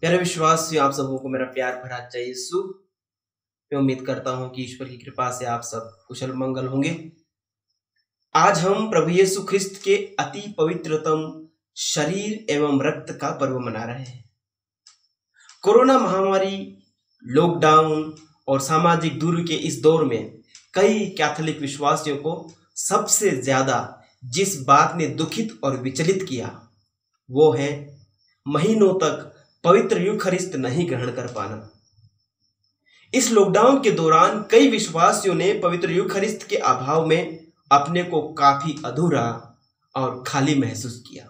प्यारे विश्वासियों, आप सबों को मेरा प्यार भरा जय यीशु। मैं उम्मीद करता हूं कि ईश्वर की कृपा से आप सब कुशल मंगल होंगे। आज हम प्रभु यीशु ख्रिस्त के अति पवित्रतम शरीर एवं रक्त का पर्व मना रहे हैं। कोरोना महामारी, लॉकडाउन और सामाजिक दूरी के इस दौर में कई कैथोलिक विश्वासियों को सबसे ज्यादा जिस बात ने दुखित और विचलित किया वो है महीनों तक पवित्र यूखरिस्त नहीं ग्रहण कर पाना। इस लॉकडाउन के दौरान कई विश्वासियों ने पवित्र यूखरिस्त के अभाव में अपने को काफी अधूरा और खाली महसूस किया।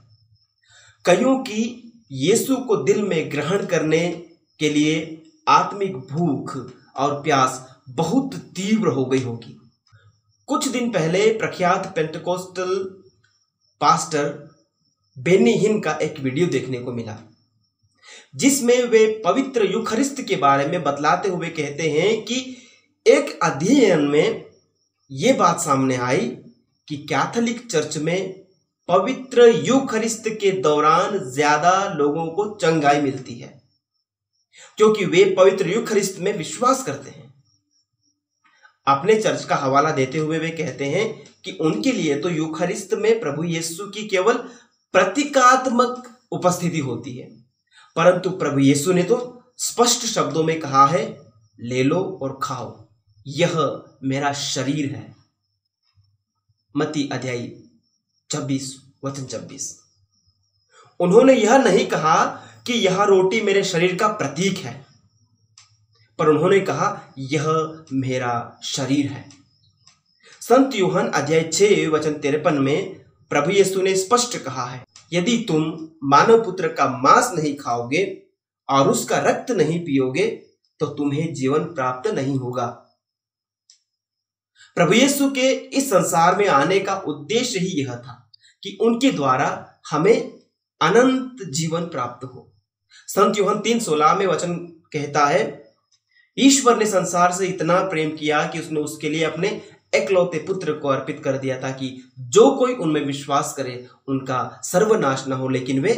कईयों की यीशु को दिल में ग्रहण करने के लिए आत्मिक भूख और प्यास बहुत तीव्र हो गई होगी। कुछ दिन पहले प्रख्यात पेंटेकोस्टल पास्टर बेनी हिन का एक वीडियो देखने को मिला, जिसमें वे पवित्र यूखरिस्त के बारे में बतलाते हुए कहते हैं कि एक अध्ययन में ये बात सामने आई कि कैथोलिक चर्च में पवित्र यूखरिस्त के दौरान ज्यादा लोगों को चंगाई मिलती है क्योंकि वे पवित्र यूखरिस्त में विश्वास करते हैं। अपने चर्च का हवाला देते हुए वे कहते हैं कि उनके लिए तो यूखरिस्त में प्रभु यीशु की केवल प्रतीकात्मक उपस्थिति होती है, परंतु प्रभु यीशु ने तो स्पष्ट शब्दों में कहा है, ले लो और खाओ, यह मेरा शरीर है। मत्ती अध्याय 26 वचन 26। उन्होंने यह नहीं कहा कि यह रोटी मेरे शरीर का प्रतीक है, पर उन्होंने कहा यह मेरा शरीर है। संत यूहन अध्याय 6 वचन 53 में प्रभु यीशु ने स्पष्ट कहा है, यदि तुम मानव पुत्र का मांस नहीं खाओगे और उसका रक्त नहीं पियोगे तो तुम्हें जीवन प्राप्त नहीं होगा। प्रभु यीशु के इस संसार में आने का उद्देश्य ही यह था कि उनके द्वारा हमें अनंत जीवन प्राप्त हो। संत यूहन 3:16 में वचन कहता है, ईश्वर ने संसार से इतना प्रेम किया कि उसने उसके लिए अपने एकलौते पुत्र को अर्पित कर दिया ताकि जो कोई उनमें विश्वास करे उनका सर्वनाश न हो लेकिन वे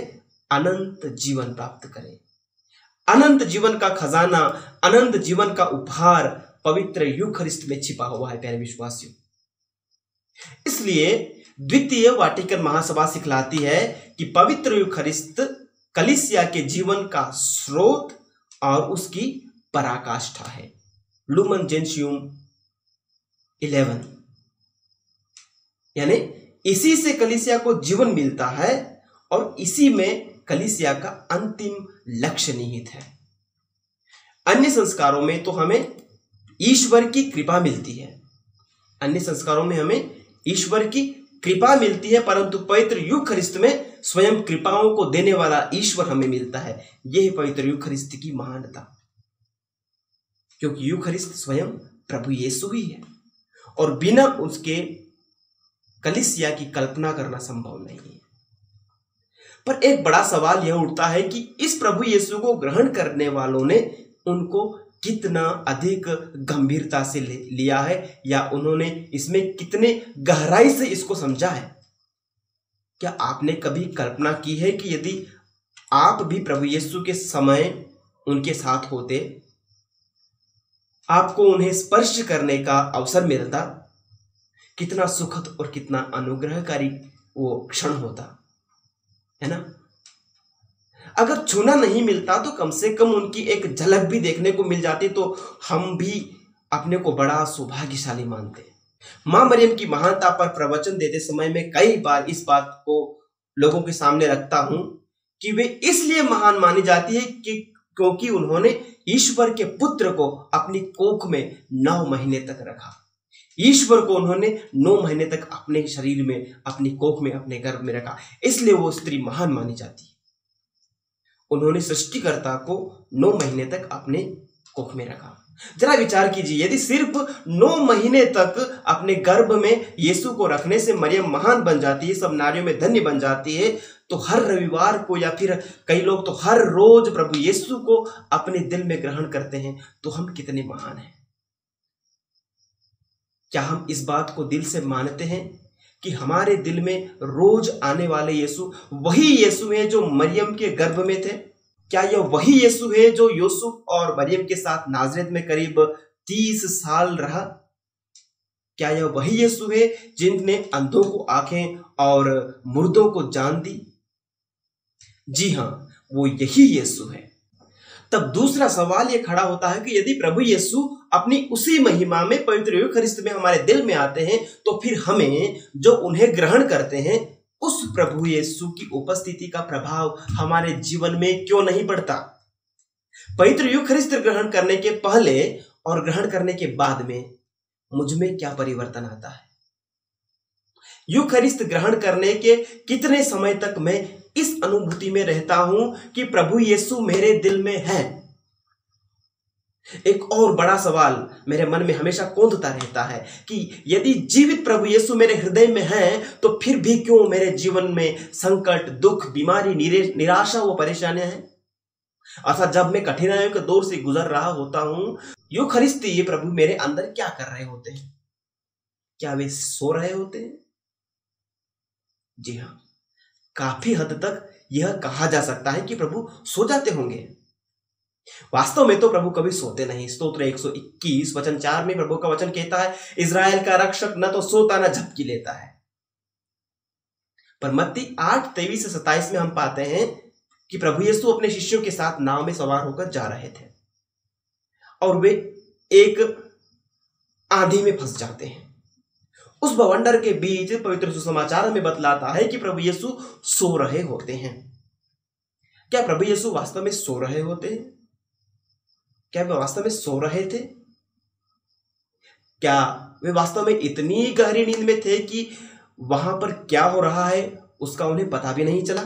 अनंत जीवन प्राप्त करें। अनंत जीवन का खजाना, अनंत जीवन का उपहार पवित्र यूखरिस्त में छिपा हुआ है प्यारे विश्वासियों। इसलिए द्वितीय वाटिकन महासभा सिखलाती है कि पवित्र यूखरिस्त कलीसिया के जीवन का स्रोत और उसकी पराकाष्ठा है। लुमन जेंशियम 11, यानी इसी से कलीसिया को जीवन मिलता है और इसी में कलीसिया का अंतिम लक्ष्य निहित है। अन्य संस्कारों में तो हमें ईश्वर की कृपा मिलती है, अन्य संस्कारों में हमें ईश्वर की कृपा मिलती है, परंतु पवित्र यूखरिस्त में स्वयं कृपाओं को देने वाला ईश्वर हमें मिलता है। यह पवित्र यूखरिस्त की महानता, क्योंकि यूखरिस्त स्वयं प्रभु यीशु ही है और बिना उसके कलीसिया की कल्पना करना संभव नहीं है। पर एक बड़ा सवाल यह उठता है कि इस प्रभु यीशु को ग्रहण करने वालों ने उनको कितना अधिक गंभीरता से लिया है या उन्होंने इसमें कितने गहराई से इसको समझा है। क्या आपने कभी कल्पना की है कि यदि आप भी प्रभु यीशु के समय उनके साथ होते, आपको उन्हें स्पर्श करने का अवसर मिलता, कितना सुखद और कितना अनुग्रहकारी वो क्षण होता है ना। अगर छूना नहीं मिलता तो कम से कम उनकी एक झलक भी देखने को मिल जाती तो हम भी अपने को बड़ा सौभाग्यशाली मानते। मां मरियम की महानता पर प्रवचन देते समय में कई बार इस बात को लोगों के सामने रखता हूं कि वे इसलिए महान मानी जाती है कि क्योंकि उन्होंने ईश्वर के पुत्र को अपनी कोख में 9 महीने तक रखा। ईश्वर को उन्होंने 9 महीने तक अपने शरीर में, अपनी कोख में, अपने गर्भ में रखा, इसलिए वो स्त्री महान मानी जाती है। उन्होंने सृष्टिकर्ता को 9 महीने तक अपने कोख में रखा। जरा विचार कीजिए, यदि सिर्फ 9 महीने तक अपने गर्भ में यीशु को रखने से मरियम महान बन जाती है, सब नारियों में धन्य बन जाती है, तो हर रविवार को या फिर कई लोग तो हर रोज प्रभु यीशु को अपने दिल में ग्रहण करते हैं, तो हम कितने महान हैं। क्या हम इस बात को दिल से मानते हैं कि हमारे दिल में रोज आने वाले यीशु वही यीशु है जो मरियम के गर्भ में थे? क्या यह वही यीशु है जो यूसुफ और मरियम के साथ नाजरेत में करीब 30 साल रहा? क्या यह वही यीशु है जिनने अंधों को आंखें और मुर्दों को जान दी? जी हां, वो यही यीशु है। तब दूसरा सवाल यह खड़ा होता है कि यदि प्रभु यीशु अपनी उसी महिमा में पवित्र यूखरिस्त में हमारे दिल में आते हैं, तो फिर हमें जो उन्हें ग्रहण करते हैं, उस प्रभु यीशु की उपस्थिति का प्रभाव हमारे जीवन में क्यों नहीं पड़ता? पवित्र यूखरिस्त ग्रहण करने के पहले और ग्रहण करने के बाद में मुझ में क्या परिवर्तन आता है? यूखरिस्त ग्रहण करने के कितने समय तक मैं इस अनुभूति में रहता हूं कि प्रभु यीशु मेरे दिल में है? एक और बड़ा सवाल मेरे मन में हमेशा कौंधता रहता है कि यदि जीवित प्रभु यीशु मेरे हृदय में है, तो फिर भी क्यों मेरे जीवन में संकट, दुख, बीमारी, निराशा व परेशानियां हैं? अर्थात जब मैं कठिनाइयों के दौर से गुजर रहा होता हूं, यूखरिस्त ये प्रभु मेरे अंदर क्या कर रहे होते हैं? क्या वे सो रहे होते हैं? जी हां, काफी हद तक यह कहा जा सकता है कि प्रभु सो जाते होंगे। वास्तव में तो प्रभु कभी सोते नहीं। स्तोत्र 121 वचन 4 में प्रभु का वचन कहता है, इजराइल का रक्षक न तो सोता न झपकी लेता है। पर मत्ती 8:23 से 27 में हम पाते हैं कि प्रभु यीशु अपने शिष्यों के साथ नाव में सवार होकर जा रहे थे और वे एक आंधी में फंस जाते हैं। उस बवंडर के बीच पवित्र सुसमाचार में बतलाता है कि प्रभु यीशु सो रहे होते हैं। क्या प्रभु यीशु वास्तव में सो रहे होते हैं? क्या वे वास्तव में सो रहे थे? क्या वे वास्तव में इतनी गहरी नींद में थे कि वहां पर क्या हो रहा है उसका उन्हें पता भी नहीं चला?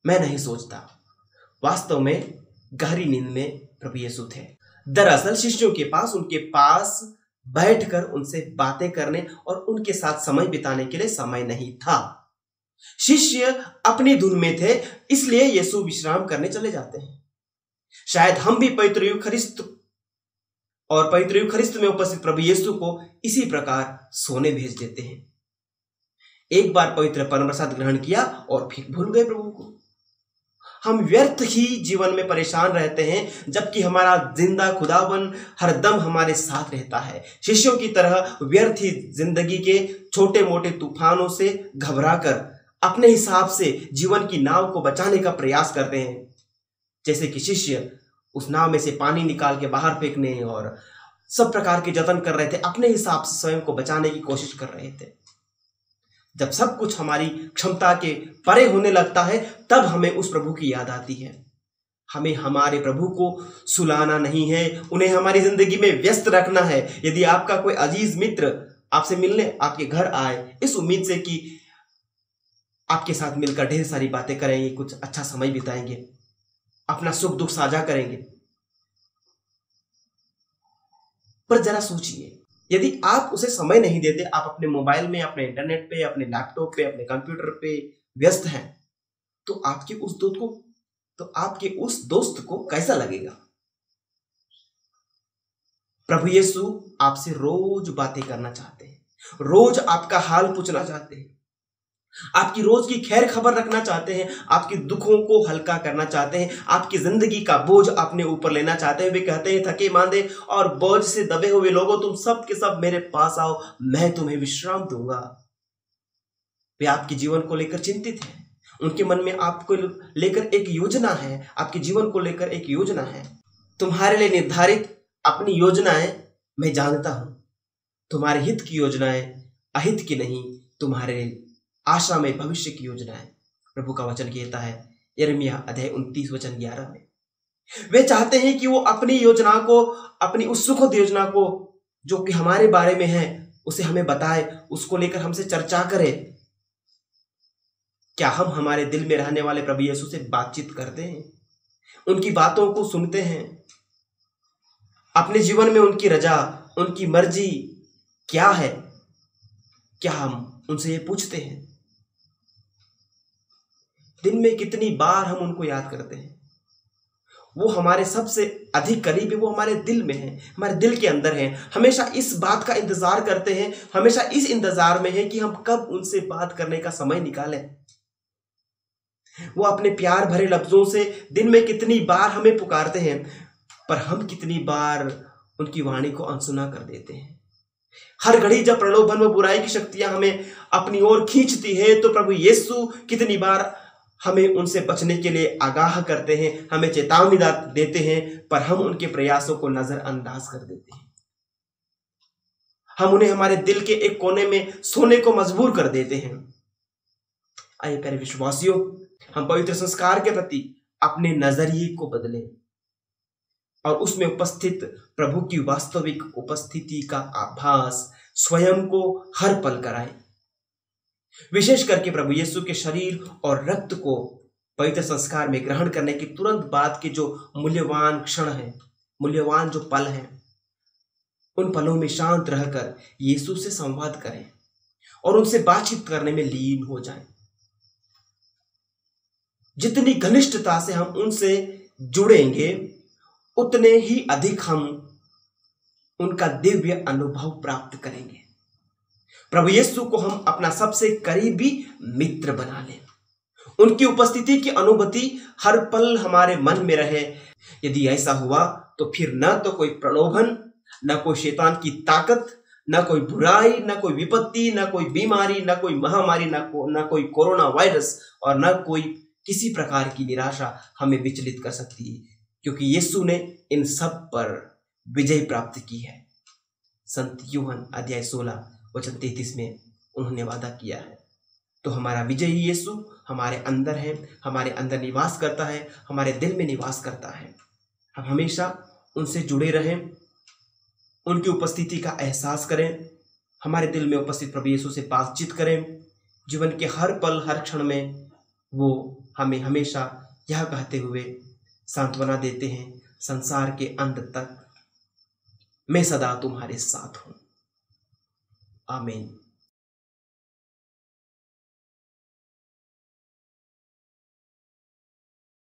मैं नहीं सोचता। वास्तव में गहरी नींद में प्रभु यीशु थे। दरअसल शिष्यों के पास उनके पास बैठकर उनसे बातें करने और उनके साथ समय बिताने के लिए समय नहीं था। शिष्य अपनी धुन में थे, इसलिए यीशु विश्राम करने चले जाते हैं। शायद हम भी पवित्र यूखरिस्त और पवित्र यूखरिस्त में उपस्थित प्रभु यीशु को इसी प्रकार सोने भेज देते हैं। एक बार पवित्र परमप्रसाद ग्रहण किया और फिर भूल गए प्रभु को। हम व्यर्थ ही जीवन में परेशान रहते हैं, जबकि हमारा जिंदा खुदावन हरदम हमारे साथ रहता है। शिष्यों की तरह व्यर्थ ही जिंदगी के छोटे मोटे तूफानों से घबराकर अपने हिसाब से जीवन की नाव को बचाने का प्रयास करते हैं। जैसे कि शिष्य उस नाव में से पानी निकाल के बाहर फेंकने और सब प्रकार के जतन कर रहे थे, अपने हिसाब से स्वयं को बचाने की कोशिश कर रहे थे। जब सब कुछ हमारी क्षमता के परे होने लगता है, तब हमें उस प्रभु की याद आती है। हमें हमारे प्रभु को सुलाना नहीं है, उन्हें हमारी जिंदगी में व्यस्त रखना है। यदि आपका कोई अजीज मित्र आपसे मिलने आपके घर आए, इस उम्मीद से कि आपके साथ मिलकर ढेर सारी बातें करेंगे, कुछ अच्छा समय बिताएंगे, अपना सुख दुख साझा करेंगे, पर जरा सोचिए, यदि आप उसे समय नहीं देते, आप अपने मोबाइल में, अपने इंटरनेट पे, अपने लैपटॉप पे, अपने कंप्यूटर पे व्यस्त हैं, तो आपके उस दोस्त को कैसा लगेगा? प्रभु यीशु आपसे रोज बातें करना चाहते हैं, रोज आपका हाल पूछना चाहते हैं, आपकी रोज की खैर खबर रखना चाहते हैं, आपके दुखों को हल्का करना चाहते हैं, आपकी जिंदगी का बोझ अपने ऊपर लेना चाहते हैं। वे कहते हैं, थके मांदे और बोझ से दबे हुए लोगों, तुम सब के सब मेरे पास आओ, मैं तुम्हें विश्राम दूंगा। वे आपके जीवन को लेकर चिंतित हैं। उनके मन में आपको लेकर एक योजना है, आपके जीवन को लेकर एक योजना है। तुम्हारे लिए निर्धारित अपनी योजनाएं मैं जानता हूं। तुम्हारे हित की योजनाएं अहित की नहीं, तुम्हारे आशा में भविष्य की योजना है। प्रभु का वचन कहता है यिर्मयाह अध्याय 29 वचन 11 में। वे चाहते हैं कि वो अपनी योजना को, अपनी उस सुखद योजना को जो कि हमारे बारे में है, उसे हमें बताए, उसको लेकर हमसे चर्चा करे। क्या हम हमारे दिल में रहने वाले प्रभु यीशु से बातचीत करते हैं, उनकी बातों को सुनते हैं? अपने जीवन में उनकी रजा, उनकी मर्जी क्या है, क्या हम उनसे ये पूछते हैं? दिन में कितनी बार हम उनको याद करते हैं? वो हमारे सबसे अधिक करीब है, वो हमारे दिल में है, हमारे दिल के अंदर है। हमेशा इस बात का इंतजार करते हैं, हमेशा इस इंतजार में है कि हम कब उनसे बात करने का समय निकालें। वो अपने प्यार भरे लफ्जों से दिन में कितनी बार हमें पुकारते हैं, पर हम कितनी बार उनकी वाणी को अनसुना कर देते हैं। हर घड़ी जब प्रलोभन व बुराई की शक्तियां हमें अपनी ओर खींचती है, तो प्रभु यीशु कितनी बार हमें उनसे बचने के लिए आगाह करते हैं, हमें चेतावनी देते हैं, पर हम उनके प्रयासों को नजरअंदाज कर देते हैं। हम उन्हें हमारे दिल के एक कोने में सोने को मजबूर कर देते हैं। आइए प्यारे विश्वासियों, हम पवित्र संस्कार के प्रति अपने नजरिए को बदलें और उसमें उपस्थित प्रभु की वास्तविक उपस्थिति का आभास स्वयं को हर पल कराएं। विशेष करके प्रभु यीशु के शरीर और रक्त को पवित्र संस्कार में ग्रहण करने के तुरंत बाद के जो मूल्यवान क्षण हैं, मूल्यवान जो पल हैं, उन पलों में शांत रहकर यीशु से संवाद करें और उनसे बातचीत करने में लीन हो जाएं। जितनी घनिष्ठता से हम उनसे जुड़ेंगे, उतने ही अधिक हम उनका दिव्य अनुभव प्राप्त करेंगे। प्रभु यीशु को हम अपना सबसे करीबी मित्र बना लें। उनकी उपस्थिति की अनुभूति हर पल हमारे मन में रहे। यदि ऐसा हुआ तो फिर न तो कोई प्रलोभन, न कोई शैतान की ताकत, न कोई बुराई, न कोई विपत्ति, न कोई बीमारी, न कोई महामारी, न कोई कोरोना वायरस और न कोई किसी प्रकार की निराशा हमें विचलित कर सकती है, क्योंकि यीशु ने इन सब पर विजय प्राप्त की है। संत यूहन्ना अध्याय 16 वचन 33 में उन्होंने वादा किया है। तो हमारा विजयी यीशु हमारे अंदर है, हमारे अंदर निवास करता है, हमारे दिल में निवास करता है। हम हमेशा उनसे जुड़े रहें, उनकी उपस्थिति का एहसास करें, हमारे दिल में उपस्थित प्रभु यीशु से बातचीत करें। जीवन के हर पल हर क्षण में वो हमें हमेशा यह कहते हुए सांत्वना देते हैं, संसार के अंत तक मैं सदा तुम्हारे साथ हूं। आमीन।